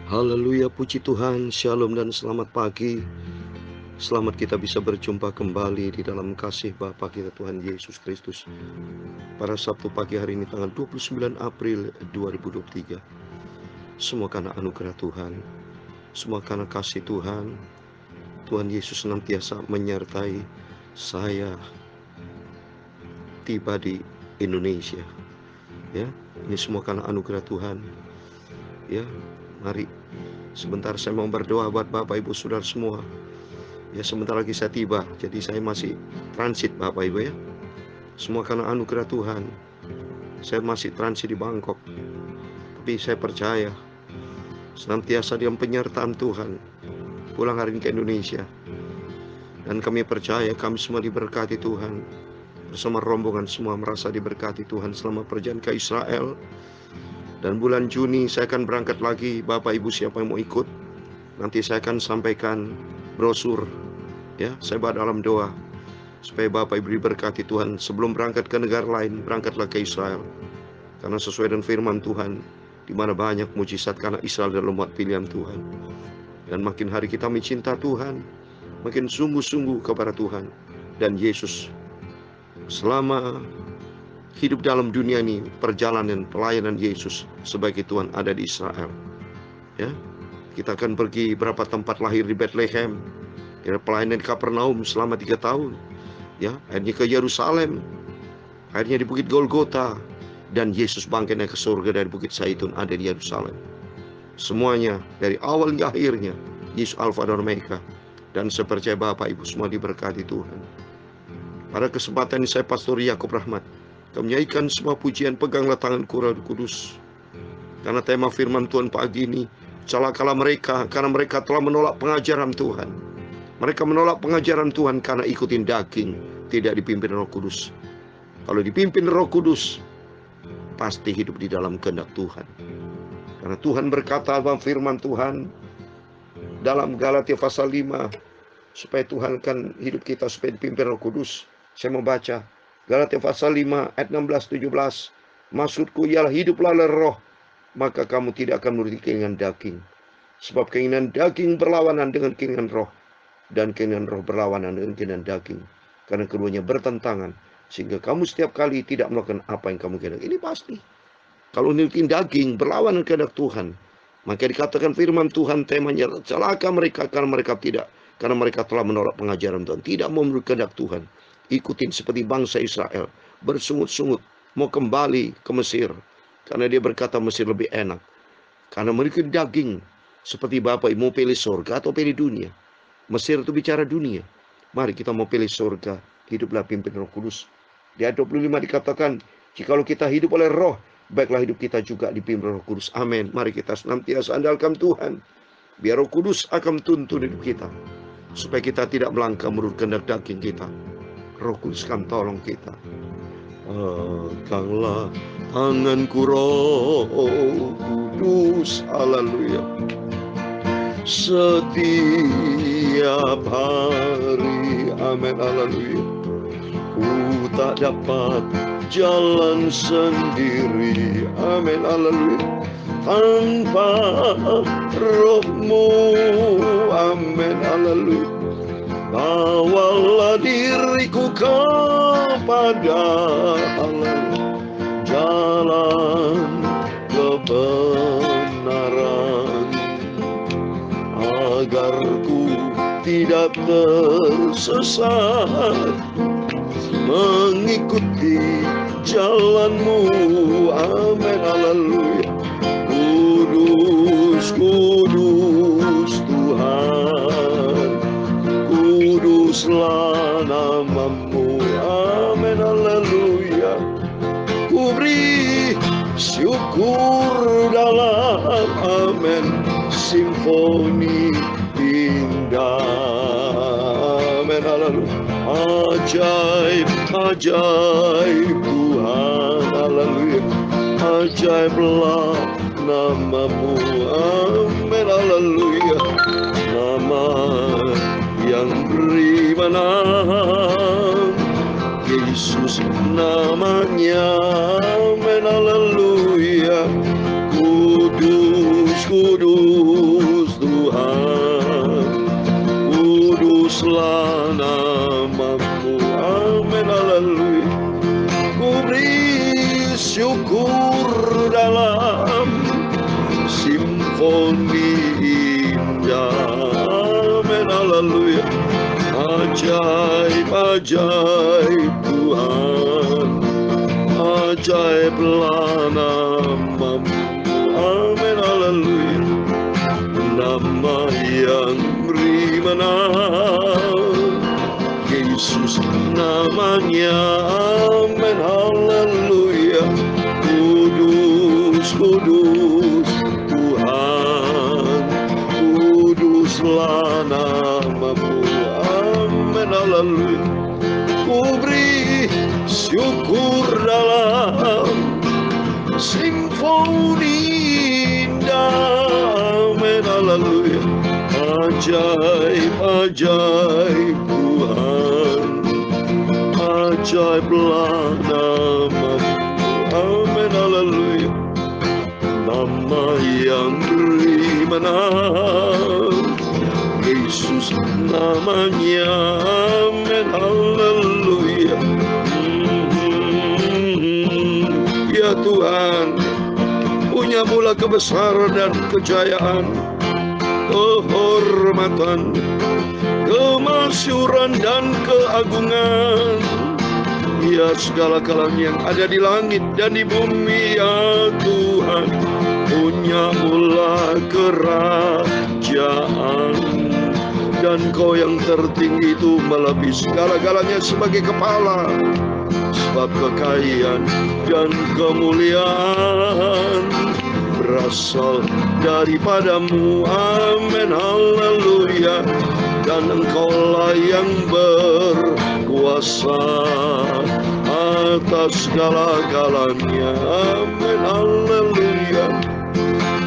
Haleluya, puji Tuhan, shalom dan selamat pagi. Selamat kita bisa berjumpa kembali di dalam kasih Bapa kita Tuhan Yesus Kristus. Pada Sabtu pagi hari ini tanggal 29 April 2023. Semua karena anugerah Tuhan, semua karena kasih Tuhan. Tuhan Yesus senantiasa menyertai saya tiba di Indonesia. Ya, ini semua karena anugerah Tuhan. Ya, mari sebentar saya mau berdoa buat Bapak Ibu Saudara semua. Ya, sebentar lagi saya tiba, jadi saya masih transit Bapak Ibu ya. Semua karena anugerah Tuhan. Saya masih transit di Bangkok, tapi saya percaya senantiasa dalam penyertaan Tuhan pulang hari ini ke Indonesia. Dan kami percaya kami semua diberkati Tuhan. Bersama rombongan semua merasa diberkati Tuhan selama perjalanan ke Israel. Dan bulan Juni saya akan berangkat lagi. Bapak Ibu siapa yang mau ikut, nanti saya akan sampaikan brosur. Ya, saya bawa dalam doa supaya Bapak Ibu diberkati Tuhan. Sebelum berangkat ke negara lain, berangkatlah ke Israel. Karena sesuai dengan firman Tuhan, di mana banyak mujizat karena Israel adalah umat pilihan Tuhan. Dan makin hari kita mencinta Tuhan, makin sungguh-sungguh kepada Tuhan dan Yesus. Selama hidup dalam dunia ini, perjalanan pelayanan Yesus sebagai Tuhan ada di Israel. Ya, kita akan pergi berapa tempat lahir di Bethlehem, pelayanan di Kapernaum selama 3 tahun. Ya, akhirnya ke Yerusalem, akhirnya di Bukit Golgota, dan Yesus bangkit naik ke surga dari Bukit Zaitun ada di Yerusalem. Semuanya dari awal hingga akhirnya Yesus Alfa dan Omega. Dan saya percaya Bapak Ibu semua diberkati Tuhan. Pada kesempatan ini saya Pastor Yakub Rahmat kami menyanyikan semua pujian peganglah tanganku Roh Kudus. Karena tema firman Tuhan pagi ini, celakalah mereka karena mereka telah menolak pengajaran Tuhan. Mereka menolak pengajaran Tuhan karena ikutin daging, tidak dipimpin Roh Kudus. Kalau dipimpin Roh Kudus, pasti hidup di dalam kehendak Tuhan. Karena Tuhan berkata dalam firman Tuhan dalam Galatia pasal 5, supaya Tuhan kan hidup kita supaya dipimpin Roh Kudus. Saya mau baca Galatia pasal 5 ayat 16-17. Maksudku ialah hiduplah oleh roh, maka kamu tidak akan menuruti keinginan daging. Sebab keinginan daging berlawanan dengan keinginan roh, dan keinginan roh berlawanan dengan keinginan daging. Karena keduanya bertentangan, sehingga kamu setiap kali tidak melakukan apa yang kamu kehendaki. Ini pasti. Kalau menuruti daging berlawanan kehendak Tuhan, maka dikatakan firman Tuhan temanya celaka mereka karena mereka telah menolak pengajaran Tuhan, tidak mau menurut kehendak Tuhan. Ikutin seperti bangsa Israel, bersungut-sungut mau kembali ke Mesir, karena dia berkata Mesir lebih enak. Karena mereka daging, seperti Bapak mau pilih surga atau pilih dunia. Mesir itu bicara dunia. Mari kita mau pilih surga, hiduplah pimpin Roh Kudus. Di ayat 25 dikatakan, jikalau kita hidup oleh roh, baiklah hidup kita juga dipimpin Roh Kudus. Amin. Mari kita senantiasa andalkan Tuhan, biar Roh Kudus akan tuntun hidup kita, supaya kita tidak melangkah menurut kehendak daging kita. Roh Kudus kan tolong kita. Peganglah tanganku Roh Kudus, haleluya, setiap hari, amin, haleluya. Ku tak dapat jalan sendiri, amin, haleluya, tanpa rohmu, amin, haleluya. Bawalah diriku kepada jalan kebenaran, agar ku tidak tersesat, mengikuti jalanmu, amin, haleluya. Kudus, kudus Tuhan, kuduslah namamu, amin, haleluya. Ku beri syukur dalam, amin, simfoni indah, amin, haleluya. Ajaib, ajaib Tuhan, haleluya. Ajaiblah namamu, amin, haleluya. Nama yang beri menang, Yesus namanya, amin, haleluya. Kudus, kudus syukur dalam simfoni indah. Amin, haleluya. Ajaib, ajaib Tuhan, ajaiblah namamu. Amin, haleluya. Nama yang beri menang, Yesus namanya. Amin, haleluya. Kudus, kudus Tuhan, kuduslah namamu. Amin, haleluya. Ku beri syukur dalam simfoni indah. Amin, haleluya. Ajaib, ajaib Tuhan, ajaiblah namamu. Amin, haleluya. Nama yang beri menang, Yesus namanya. Amin, haleluya. Ya Tuhan, punya mula kebesaran dan kejayaan, kehormatan, kemasyuran dan keagungan. Ya segala kalangan yang ada di langit dan di bumi, ya Tuhan, punya mula kerajaan. Dan Kau yang tertinggi itu melebihi segala-galanya sebagai kepala, sebab kekayaan dan kemuliaan berasal daripadamu. Amin, haleluya. Dan Engkaulah yang berkuasa atas segala-galanya. Amin, haleluya.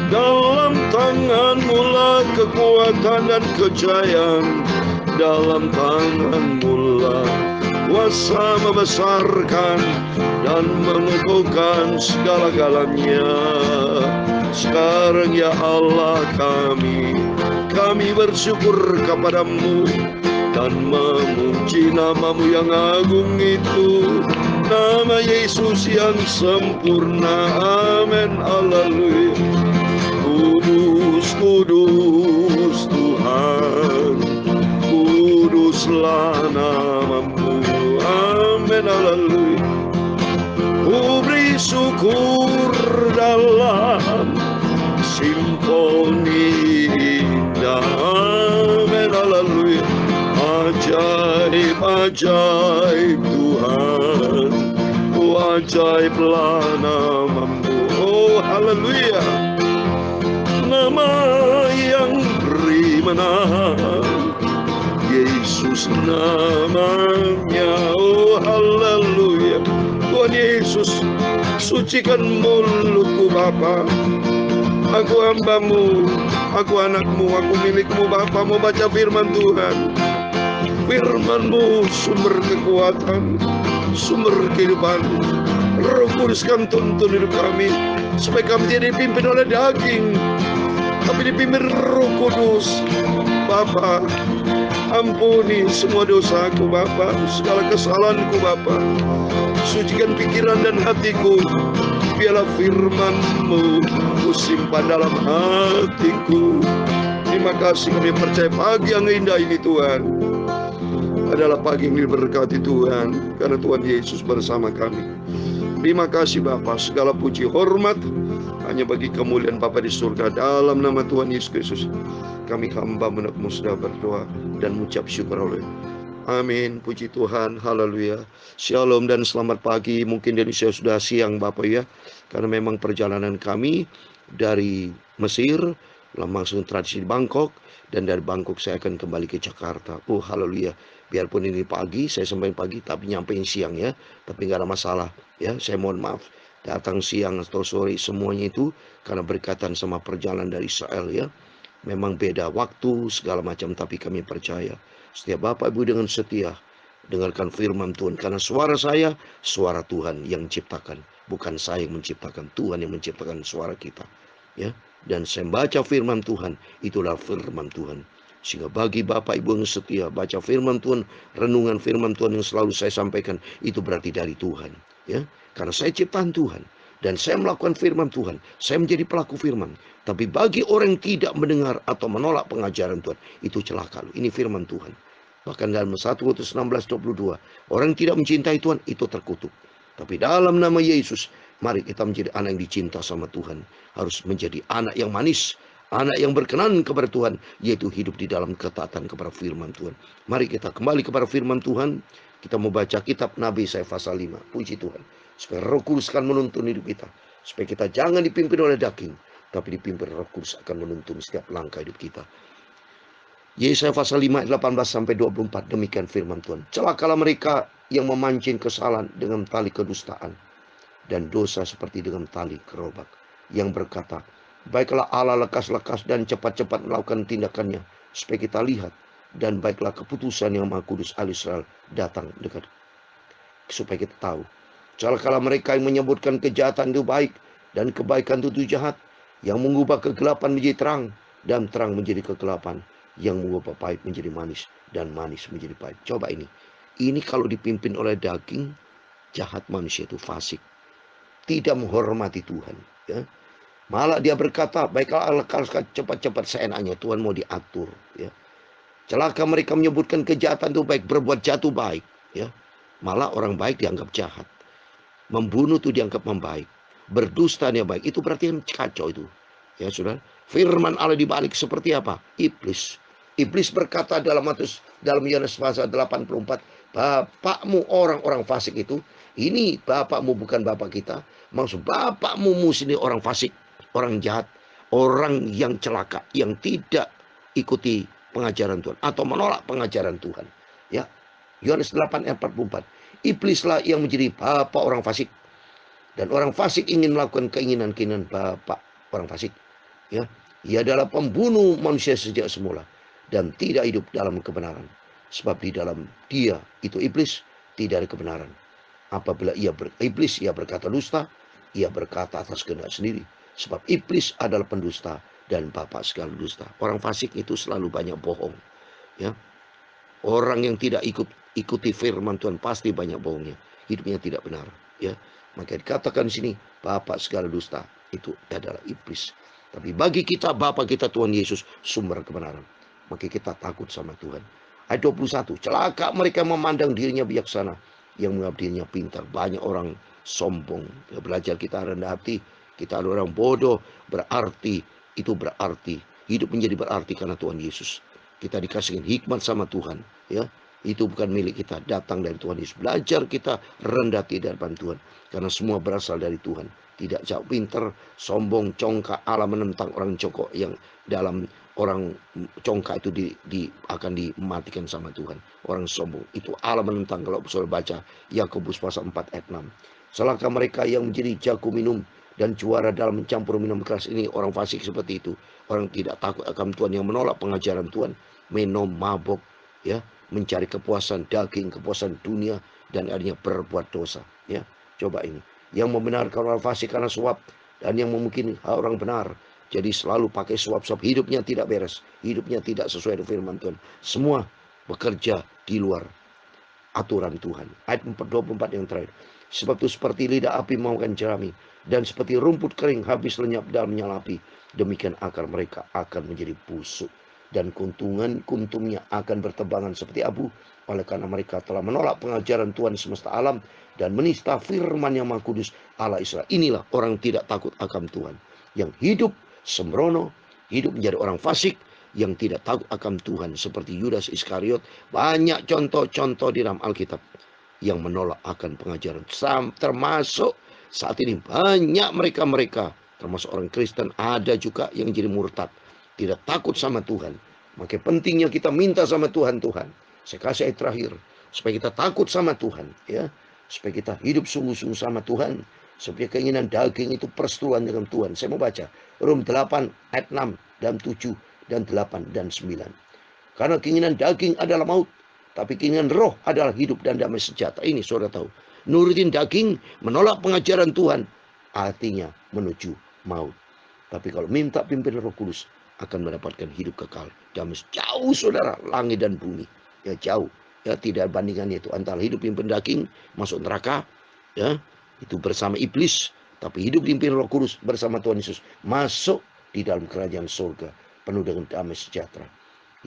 Dalam tangan-Mu lah kekuatan dan kejayaan, dalam tangan-Mu lah kuasa membesarkan dan mengukuhkan segala-galanya. Sekarang ya Allah kami bersyukur kepadamu dan memuji namamu yang agung itu, nama Yesus yang sempurna. Amin, haleluya. Kudus, kudus Tuhan, kuduslah namamu. Amin, haleluya. Ku beri syukur dalam simfoni indah. Amin, haleluya. Ajaib, ajaib Tuhan, ajaiblah namamu. Oh, haleluya. Nama yang beri menang, Yesus namanya. Oh, haleluya. Tuhan Yesus, sucikan mulutku Bapa. Aku hamba-Mu, aku anak-Mu, aku milik-Mu Bapa. Mau baca firman Tuhan. Firman-Mu sumber kekuatan, sumber kehidupan. Roh Kudus kan tuntun hidup kami, supaya kami tidak dipimpin oleh daging, tapi dipimpin Roh Kudus. Bapa, ampuni semua dosaku Bapa, segala kesalahanku Bapa. Sucikan pikiran dan hatiku, biarlah firman-Mu ku simpan dalam hatiku. Terima kasih, kami percaya pagi yang indah ini Tuhan adalah pagi yang diberkati Tuhan, karena Tuhan Yesus bersama kami. Terima kasih Bapa, segala puji hormat hanya bagi kemuliaan Bapa di surga. Dalam nama Tuhan Yesus Kristus kami hamba menakmu sudah berdoa dan mengucap syukur. Amin, puji Tuhan, haleluya. Shalom dan selamat pagi. Mungkin di Indonesia sudah siang Bapak ya, karena memang perjalanan kami dari Mesir langsung transit di Bangkok, dan dari Bangkok saya akan kembali ke Jakarta. Oh haleluya. Biarpun ini pagi, saya sampai pagi tapi nyampein siang ya, tapi nggak ada masalah ya. Saya mohon maaf datang siang atau sore, semuanya itu karena berkaitan sama perjalanan dari Israel ya. Memang beda waktu segala macam, tapi kami percaya setiap Bapak Ibu dengan setia dengarkan firman Tuhan, karena suara saya suara Tuhan yang menciptakan, bukan saya yang menciptakan, Tuhan yang menciptakan suara kita ya. Dan saya baca firman Tuhan, itulah firman Tuhan. Sehingga bagi Bapak Ibu yang setia baca firman Tuhan, renungan firman Tuhan yang selalu saya sampaikan, itu berarti dari Tuhan ya. Karena saya ciptaan Tuhan, dan saya melakukan firman Tuhan, saya menjadi pelaku firman. Tapi bagi orang yang tidak mendengar atau menolak pengajaran Tuhan, itu celaka. Ini firman Tuhan. Bahkan dalam 1 Korintus 16:22, orang yang tidak mencintai Tuhan itu terkutuk. Tapi dalam nama Yesus, mari kita menjadi anak yang dicinta sama Tuhan. Harus menjadi anak yang manis, anak yang berkenan kepada Tuhan, yaitu hidup di dalam ketaatan kepada firman Tuhan. Mari kita kembali kepada firman Tuhan. Kita mau baca kitab Nabi Yesaya pasal 5. Puji Tuhan. Supaya Roh Kudus akan menuntun hidup kita. Supaya kita jangan dipimpin oleh daging, tapi dipimpin Roh Kudus akan menuntun setiap langkah hidup kita. Yesaya pasal 5 ayat 18-24, demikian firman Tuhan. Celakalah mereka yang memancing kesalahan dengan tali kedustaan, dan dosa seperti dengan tali kerobak, yang berkata, baiklah Allah lekas-lekas dan cepat-cepat melakukan tindakannya, supaya kita lihat, dan baiklah keputusan yang Maha Kudus Allah Israel datang dekat, supaya kita tahu. Celakalah mereka yang menyebutkan kejahatan itu baik dan kebaikan itu jahat, yang mengubah kegelapan menjadi terang dan terang menjadi kegelapan, yang mengubah pahit menjadi manis dan manis menjadi pahit. Coba ini kalau dipimpin oleh daging, jahat manusia itu fasik, tidak menghormati Tuhan, ya. Malah dia berkata, baiklah cepat-cepat seenaknya, Tuhan mau diatur, ya. Celaka mereka menyebutkan kejahatan itu baik, berbuat jatuh baik, ya. Malah orang baik dianggap jahat, membunuh itu dianggap membaik, berdusta dia baik. Itu berarti kacau itu, ya saudara. Firman Allah dibalik seperti apa? Iblis berkata dalam Yohanes pasal 84, bapakmu orang-orang fasik itu, ini bapakmu bukan bapak kita. Maksud bapakmu ini orang fasik, orang jahat, orang yang celaka, yang tidak ikuti pengajaran Tuhan atau menolak pengajaran Tuhan. Ya, Yohanes 8 ayat 44. Iblislah yang menjadi bapak orang fasik, dan orang fasik ingin melakukan keinginan-keinginan bapak orang fasik. Ya, ia adalah pembunuh manusia sejak semula dan tidak hidup dalam kebenaran. Sebab di dalam dia, itu iblis, tidak ada kebenaran. Apabila iblis berkata dusta, ia berkata atas kehendak sendiri. Sebab iblis adalah pendusta dan bapa segala dusta. Orang fasik itu selalu banyak bohong. Ya, orang yang tidak ikuti firman Tuhan pasti banyak bohongnya. Hidupnya tidak benar. Ya, maka dikatakan di sini bapa segala dusta itu adalah iblis. Tapi bagi kita, Bapa kita Tuhan Yesus, sumber kebenaran. Maka kita takut sama Tuhan. Ayat 21, celaka mereka memandang dirinya bijaksana, yang menganggap dirinya pintar. Banyak orang sombong. Ya, belajar kita rendah hati, kita adalah orang bodoh. Berarti, itu berarti, hidup menjadi berarti karena Tuhan Yesus. Kita dikasih hikmat sama Tuhan. Ya, itu bukan milik kita, datang dari Tuhan Yesus. Belajar kita rendah hati di hadapan Tuhan, karena semua berasal dari Tuhan. Tidak jauh pintar, sombong, congkak. Allah menentang orang congkak, yang dalam orang congkak itu akan dimatikan sama Tuhan. Orang sombong itu Allah menentang. Kalau saudara baca Yakobus pasal 4 ayat 6. Celaka mereka yang menjadi jago minum dan juara dalam mencampur minum keras. Ini orang fasik seperti itu. Orang tidak takut akan Tuhan, yang menolak pengajaran Tuhan, minum, mabok, ya, mencari kepuasan daging, kepuasan dunia, dan akhirnya berbuat dosa. Ya, coba ini. Yang membenarkan orang fasik karena suap, dan yang memungkinkan orang benar. Jadi selalu pakai suap-suap, hidupnya tidak beres, hidupnya tidak sesuai dengan firman Tuhan. Semua bekerja di luar aturan Tuhan. Ayat 24 yang terakhir. Sebab itu seperti lidah api memakan jerami, dan seperti rumput kering habis lenyap dalam menyala api, demikian akar mereka akan menjadi busuk, dan kuntumnya akan bertebangan seperti abu, oleh karena mereka telah menolak pengajaran Tuhan semesta alam dan menista firman yang Maha Kudus Allah Israel. Inilah orang tidak takut akan Tuhan, yang hidup sembrono, hidup menjadi orang fasik, yang tidak takut akan Tuhan, seperti Yudas Iskariot. Banyak contoh-contoh di dalam Alkitab yang menolak akan pengajaran. Termasuk saat ini banyak mereka, termasuk orang Kristen, ada juga yang jadi murtad, tidak takut sama Tuhan. Maka pentingnya kita minta sama Tuhan, saya kasih ayat terakhir, supaya kita takut sama Tuhan, ya, supaya kita hidup sungguh-sungguh sama Tuhan, supaya keinginan daging itu persetujuan dengan Tuhan. Saya mau baca Rom 8 ayat 6 dan 7 dan 8 dan 9. Karena keinginan daging adalah maut, tapi keinginan roh adalah hidup dan damai sejahtera. Ini saudara tahu, nurutin daging, menolak pengajaran Tuhan, artinya menuju maut. Tapi kalau minta pimpin Roh Kudus, akan mendapatkan hidup kekal, damai. Jauh saudara, langit dan bumi, ya jauh. Ya, tidak bandingannya itu antara hidup pimpin daging masuk neraka, ya, itu bersama iblis, tapi hidup dipimpin Roh Kudus bersama Tuhan Yesus, masuk di dalam kerajaan surga penuh dengan damai sejahtera.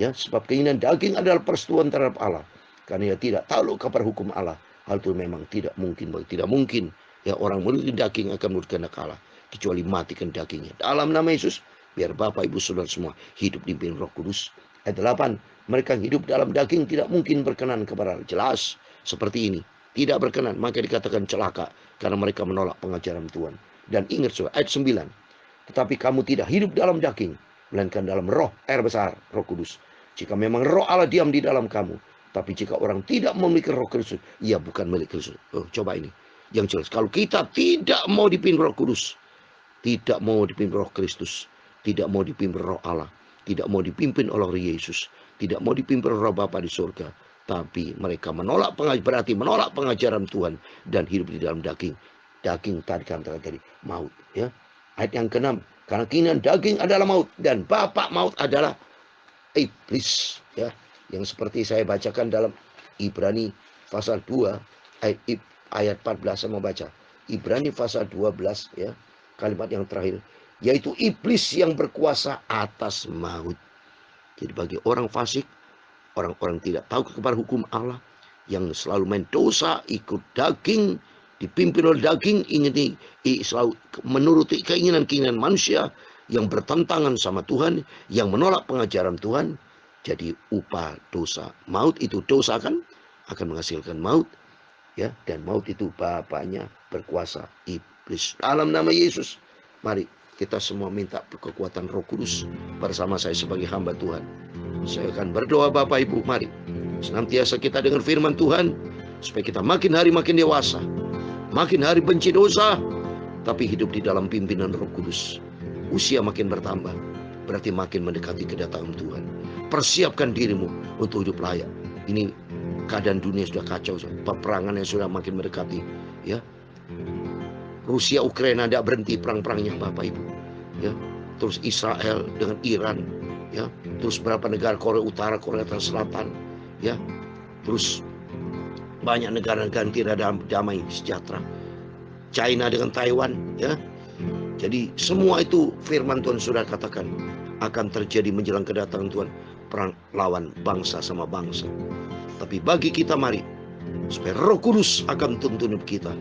Ya, sebab keinginan daging adalah persetujuan terhadap Allah, karena ia tidak takluk kepada hukum Allah. Hal itu memang tidak mungkin. Tidak mungkin ya orang menuruti daging akan menurut kehendak Allah, kecuali matikan dagingnya. Dalam nama Yesus, biar Bapak Ibu Saudara semua hidup dipimpin Roh Kudus. Ayat 8, mereka yang hidup dalam daging tidak mungkin berkenan kepada Allah. Jelas seperti ini, tidak berkenan, maka dikatakan celaka, karena mereka menolak pengajaran Tuhan. Dan ingat saudara, ayat 9, tetapi kamu tidak hidup dalam daging, melainkan dalam roh, air besar, Roh Kudus. Jika memang roh Allah diam di dalam kamu, tapi jika orang tidak memiliki Roh Kristus, ia bukan milik Kristus. Oh, coba ini yang jelas. Kalau kita tidak mau dipimpin Roh Kudus, tidak mau dipimpin Roh Kristus, tidak mau dipimpin Roh Allah, tidak mau dipimpin oleh Yesus, tidak mau dipimpin Roh Bapa di surga, tapi mereka menolak berarti menolak pengajaran Tuhan dan hidup di dalam daging. Daging tadi katakan tadi maut, ya. Ayat yang ke-6, karena keinginan daging adalah maut dan bapa maut adalah iblis, ya. Yang seperti saya bacakan dalam Ibrani pasal 2 ayat 14, saya mau baca. Ibrani pasal 12, ya. Kalimat yang terakhir, yaitu iblis yang berkuasa atas maut. Jadi bagi orang fasik, orang-orang tidak tahu kepada hukum Allah, yang selalu main dosa, ikut daging, dipimpin oleh daging, ingin selalu menuruti keinginan-keinginan manusia yang bertentangan sama Tuhan, yang menolak pengajaran Tuhan, jadi upah dosa. Maut itu dosa kan, akan menghasilkan maut, ya, dan maut itu bapaknya berkuasa iblis. Dalam nama Yesus, mari kita semua minta kekuatan Roh Kudus bersama saya sebagai hamba Tuhan. Saya akan berdoa Bapak Ibu, mari senantiasa kita dengar firman Tuhan, supaya kita makin hari makin dewasa, makin hari benci dosa, tapi hidup di dalam pimpinan Roh Kudus. Usia makin bertambah, berarti makin mendekati kedatangan Tuhan. Persiapkan dirimu untuk hidup layak. Ini keadaan dunia sudah kacau, peperangan yang sudah makin mendekati, ya. Rusia Ukraina tidak berhenti perang-perangnya Bapak Ibu, ya. Terus Israel dengan Iran, ya. Terus berapa negara, Korea Utara, Korea Selatan, ya. Terus banyak negara-negara yang tidak damai sejahtera. China dengan Taiwan, ya. Jadi semua itu firman Tuhan sudah katakan akan terjadi menjelang kedatangan Tuhan, perang lawan bangsa sama bangsa. Tapi bagi kita mari, supaya Roh Kudus akan tuntun kita,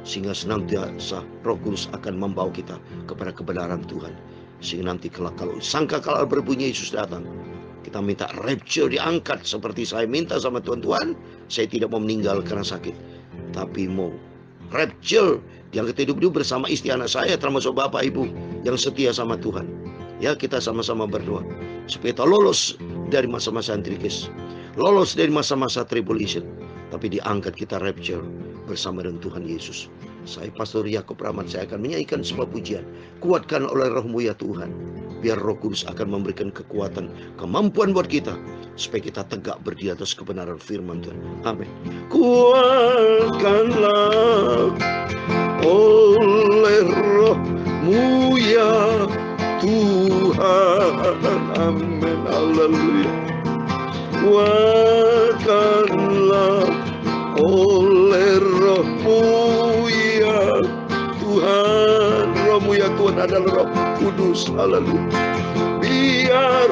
sehingga senantiasa Roh Kudus akan membawa kita kepada kebenaran Tuhan. Sehingga nanti kalau sangkakala berbunyi Yesus datang, kita minta rapture diangkat, seperti saya minta sama Tuhan, saya tidak mau meninggal karena sakit, tapi mau rapture yang kita hidup bersama istri anak saya, termasuk Bapak Ibu yang setia sama Tuhan. Ya, kita sama-sama berdoa supaya kita lolos dari masa-masa antikris, lolos dari masa-masa tribulation, tapi diangkat kita rapture bersama dengan Tuhan Yesus. Saya Pastor Yakob Rahmat, saya akan menyanyikan sebuah pujian. Kuatkan oleh Roh-Mu ya Tuhan, biar Roh Kudus akan memberikan kekuatan, kemampuan buat kita, supaya kita tegak berdiri atas kebenaran firman Tuhan. Amin. Kuatkanlah oleh Roh-Mu ya Tuhan. Amin. Haleluya. Kuatkanlah oleh Roh-Mu ya Tuhan. Roh-Mu ya Tuhan adalah Roh Kudus. Haleluya. Biar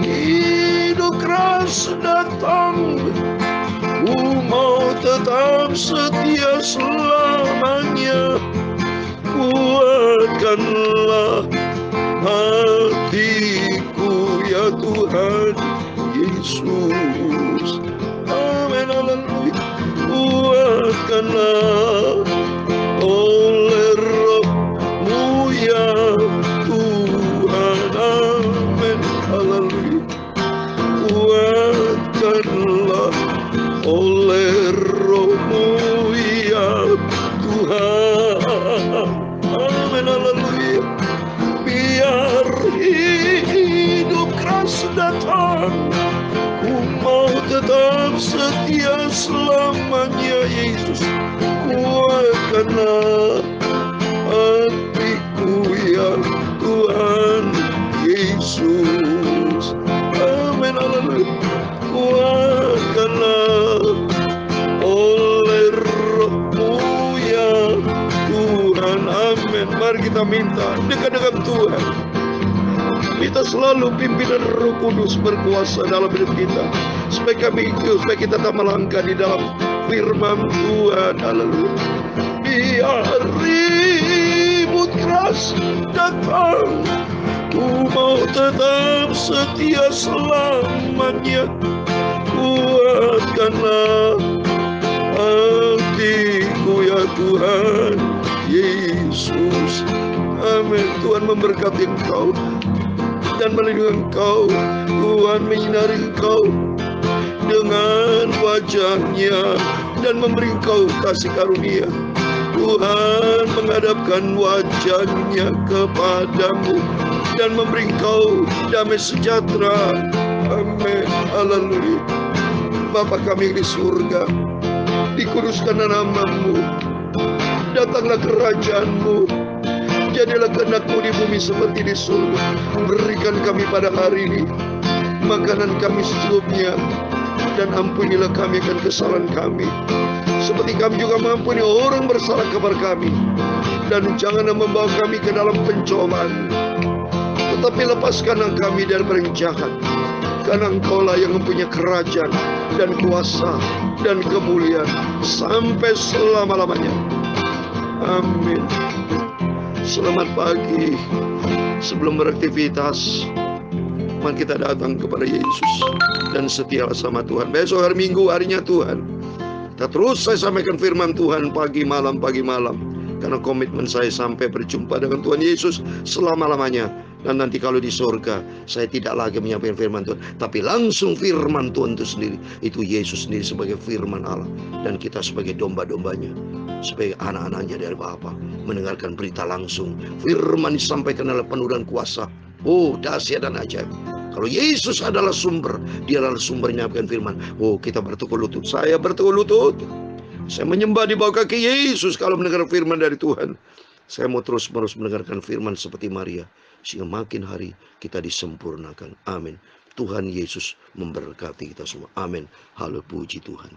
hidup keras datang, ku mau tetap setia selamanya. Kuatkanlah hatiku ya Tuhan Yesus. Amin. Haleluya. Kuatkanlah oleh Roh-Mu ya Tuhan. Amin. Haleluya. Kuatkanlah oleh Roh-Mu ya Tuhan. Amin. Haleluya. Biar hidup keras datang, ku mau tetap setia selamanya Yesus. Kuatkanlah hatiku ya Tuhan Yesus. Amin. Haleluya. Kuatkanlah oleh Roh-Mu ya Tuhan. Amin. kita minta dekat dengan Tuhan. Kita selalu pimpinan Roh Kudus berkuasa dalam hidup kita, supaya kita tak melangkah di dalam firman Tuhan. Haleluya. Biar ribut keras datang, ku mau tetap setia selamanya. Kuatkanlah hatiku ya Tuhan Yesus. Amin. Tuhan memberkati engkau dan melindungi engkau. Tuhan menyinari engkau dengan wajahnya dan memberi engkau kasih karunia. Tuhan menghadapkan wajahnya kepadamu dan memberi engkau damai sejahtera. Amin. Haleluya. Bapa kami di surga, dikuduskanlah namamu, datanglah kerajaanmu, jadilah kehendak-Mu di bumi seperti di surga. Berikan kami pada hari ini makanan kami secukupnya, dan ampunilah kami akan kesalahan kami, seperti kami juga mengampuni orang bersalah kepada kami. Dan janganlah membawa kami ke dalam pencobaan, tetapi lepaskanlah kami dari yang jahat. Karena Engkaulah yang mempunyai kerajaan dan kuasa dan kemuliaan sampai selama-lamanya. Amin. Selamat pagi. Sebelum beraktivitas, mari kita datang kepada Yesus dan setialah sama Tuhan. Besok hari Minggu, harinya Tuhan. Kita terus saya sampaikan firman Tuhan pagi malam. Karena komitmen saya sampai berjumpa dengan Tuhan Yesus selama-lamanya. Dan nanti kalau di surga, saya tidak lagi menyampaikan firman Tuhan, tapi langsung firman Tuhan itu sendiri. Itu Yesus sendiri sebagai firman Allah, dan kita sebagai domba-dombanya, sebagai anak-anaknya dari Bapa, mendengarkan berita langsung. Firman disampaikan oleh penuh dan kuasa. Oh, dahsyat dan ajaib. Kalau Yesus adalah sumber, Dia adalah sumber menyampaikan firman. Oh, kita bertekuk lutut. Saya bertekuk lutut. Saya menyembah di bawah kaki Yesus kalau mendengar firman dari Tuhan. Saya mau terus-menerus mendengarkan firman seperti Maria, sehingga makin hari kita disempurnakan. Amin. Tuhan Yesus memberkati kita semua. Amin. Haleluya, puji Tuhan.